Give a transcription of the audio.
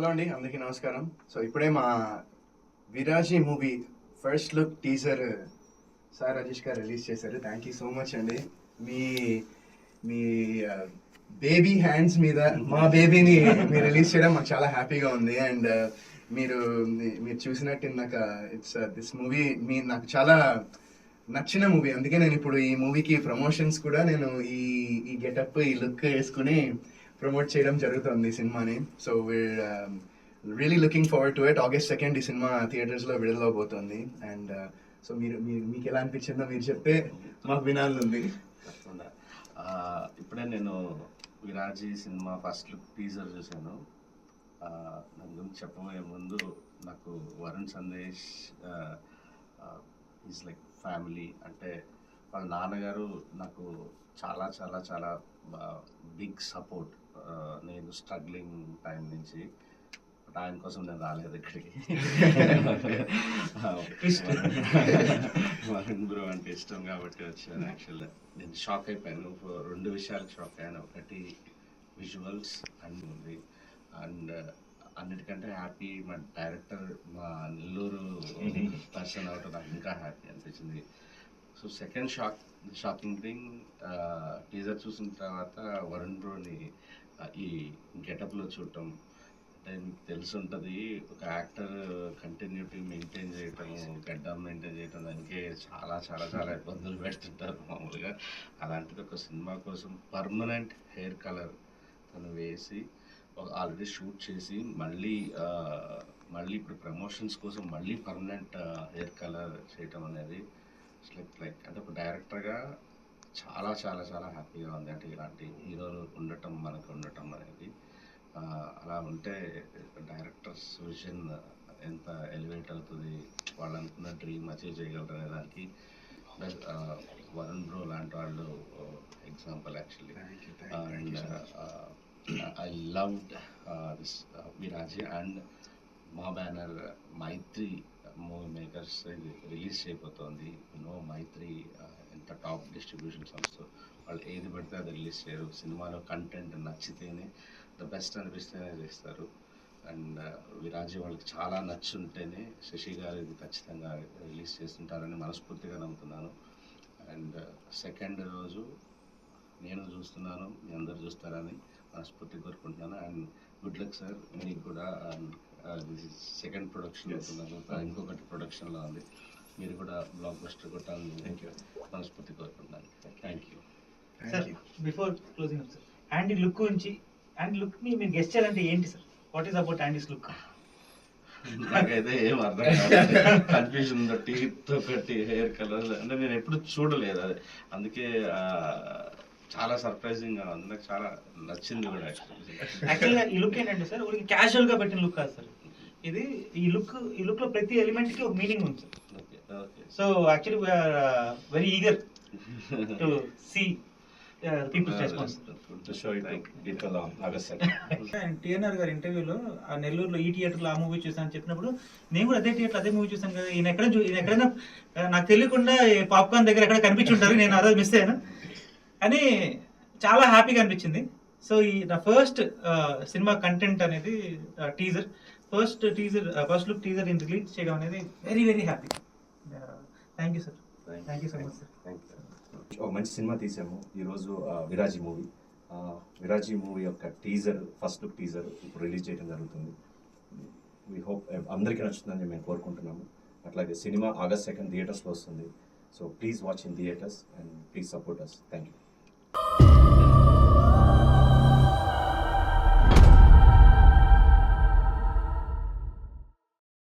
Hello అండి, అందరికీ నమస్కారం. సో ఇప్పుడే మా Viraji movie first look teaser sir Rajesh garu release చేశారు. థ్యాంక్ యూ సో మచ్ అండి. మీ మీ బేబీ హ్యాండ్స్ మీద మా బేబీని మీరు రిలీజ్ చేయడం మాకు చాలా హ్యాపీగా ఉంది. అండ్ మీరు మీరు చూసినట్టు ఇందాక దిస్ మూవీ నాకు చాలా నచ్చిన మూవీ. అందుకే నేను ఇప్పుడు ఈ మూవీకి ప్రమోషన్స్ కూడా నేను ఈ ఈ గెటప్ ఈ లుక్ వేసుకుని ప్రమోట్ చేయడం జరుగుతుంది ఈ సినిమాని. So we're really looking forward to it. August 2 ఈ సినిమా థియేటర్స్లో విడుదలవబోతోంది. అండ్ సో మీకు ఎలా అనిపించిందో మీరు చెప్తే మాకు వినాలనుంది. ఇప్పుడే నేను విరాజీ సినిమా ఫస్ట్ లుక్ టీజర్ చూశాను. దాని గురించి చెప్పబోయే ముందు నాకు Varun Sandesh is like family. అంటే వాళ్ళ నాన్నగారు నాకు చాలా చాలా చాలా బిగ్ సపోర్ట్. నేను స్ట్రగ్లింగ్ టైం నుంచి ఆయన కోసం నేను రాలేదు ఇక్కడికి. వరుణ్ బ్రో అంటే ఇష్టం కాబట్టి వచ్చాను. యాక్చువల్గా నేను షాక్ అయిపోయాను. రెండు విషయాలకు షాక్ అయ్యాను. ఒకటి విజువల్స్ అండ్ అన్నిటికంటే హ్యాపీ మా డైరెక్టర్ మా నెల్లూరు పర్సన్ అవటం నాకు ఇంకా హ్యాపీ అనిపించింది. So second shocking thing, teaser చూసిన తర్వాత వరుణ్ బ్రోని ఈ గెటప్లో చూడటం. అంటే మీకు తెలిసి ఉంటుంది, ఒక యాక్టర్ కంటిన్యూటీ మెయింటైన్ చేయటము, గడ్డం మెయింటైన్ చేయటం దానికి చాలా చాలా చాలా ఇబ్బందులు పెడుతుంటారు మామూలుగా. అలాంటిది ఒక సినిమా కోసం పర్మనెంట్ హెయిర్ కలర్ తను వేసి ఆల్రెడీ షూట్ చేసి మళ్ళీ ఇప్పుడు ప్రమోషన్స్ కోసం మళ్ళీ పర్మనెంట్ హెయిర్ కలర్ చేయటం అనేది లైక్ అంటే ఒక డైరెక్టర్గా చాలా చాలా చాలా హ్యాపీగా ఉంది. అంటే ఇలాంటి హీరోలు మనకు ఉండటం అనేది అలా ఉంటే డైరెక్టర్స్ విజన్ ఎంత ఎలివేట్ అవుతుంది, వాళ్ళు అనుకున్న డ్రీమ్ అచీవ్ చేయగలరు అనే దానికి వరుణ్ బ్రో లాంటి వాళ్ళు example actually. And I loved this విరాజీ. And మా బ్యానర్ మైత్రి మూవీ మేకర్స్ రిలీజ్ చేయబోతోంది. మైత్రి ఎంత టాప్ డిస్ట్రిబ్యూషన్ సంస్థ, వాళ్ళు ఏది పడితే అది రిలీజ్ చేయరు. సినిమాలో కంటెంట్ నచ్చితేనే, ద బెస్ట్ అనిపిస్తేనే చేస్తారు. అండ్ విరాజీ వాళ్ళకి చాలా నచ్చుంటేనే శశి గారు ఇది ఖచ్చితంగా రిలీజ్ చేస్తుంటారని మనస్ఫూర్తిగా నమ్ముతున్నాను. అండ్ సెకండ్ రోజు నేను చూస్తున్నాను, మీ అందరు చూస్తారని మనస్ఫూర్తిగా కోరుకుంటున్నాను. అండ్ గుడ్ లక్ సార్ మీకు కూడా. సెకండ్ ప్రొడక్షన్ అవుతున్నారు, ఇంకొకటి ప్రొడక్షన్లో ఉంది. మీరు కూడా బ్లాక్ బస్టర్ కొట్టాలని మనస్ఫూర్తి కోరుకుంటున్నాను. Thank you sir. Before closing sir, యాండీ look గురించి, యాండీ లుక్ ని మీరు గెస్ట్ చేయాలంటే ఏంటి sir? What is about యాండీస్ look? నాకైతే ఏం అర్థం కాదు, కన్ఫ్యూజన్ ఉంది. టీత్ ఒకటి, హెయిర్ కలర్ అంటే నేను ఎప్పుడు చూడలేదు అది, అందుకే చాలా సర్ప్రైజింగ్ గా ఉంది. నాకు చాలా నచ్చింది కూడా. యాక్చువల్గా ఈ లుక్ ఏంటంటే సార్, ఊరికి క్యాజువల్ గా పెట్టిన లుక్ కాదు సార్ ఇది. ఈ లుక్ లో ప్రతి ఎలిమెంట్ కి ఒక మీనింగ్ ఉంది sir. So actually we're very eager to see people's response. TNR గారి ఇంటర్వ్యూలో ఆ నెల్లూరులో ఈ థియేటర్లో ఆ మూవీ చూసాను చెప్పినప్పుడు, నేను కూడా అదే థియేటర్ అదే మూవీ చూసాను కదా, ఈయన ఎక్కడైనా నాకు తెలియకుండా పాప్కార్న్ దగ్గర ఎక్కడ కనిపించుంటారు, నేను అదే మిస్ అయ్యాను అని చాలా హ్యాపీగా అనిపించింది. సో ఈ నా ఫస్ట్ సినిమా కంటెంట్ అనేది teaser, first look teaser release చేయడం అనేది very very happy. Thank you sir. Thank you so much sir. ఒక మంచి సినిమా తీసాము ఈరోజు, విరాజీ మూవీ. విరాజీ మూవీ యొక్క టీజర్, ఫస్ట్ లుక్ టీజర్ ఇప్పుడు రిలీజ్ చేయడం జరుగుతుంది. వీ హోప్ అందరికీ నచ్చుతుందని మేము కోరుకుంటున్నాము. అట్లాగే సినిమా August 2 థియేటర్స్లో వస్తుంది. So please watch in theatres and please support us. Thank you.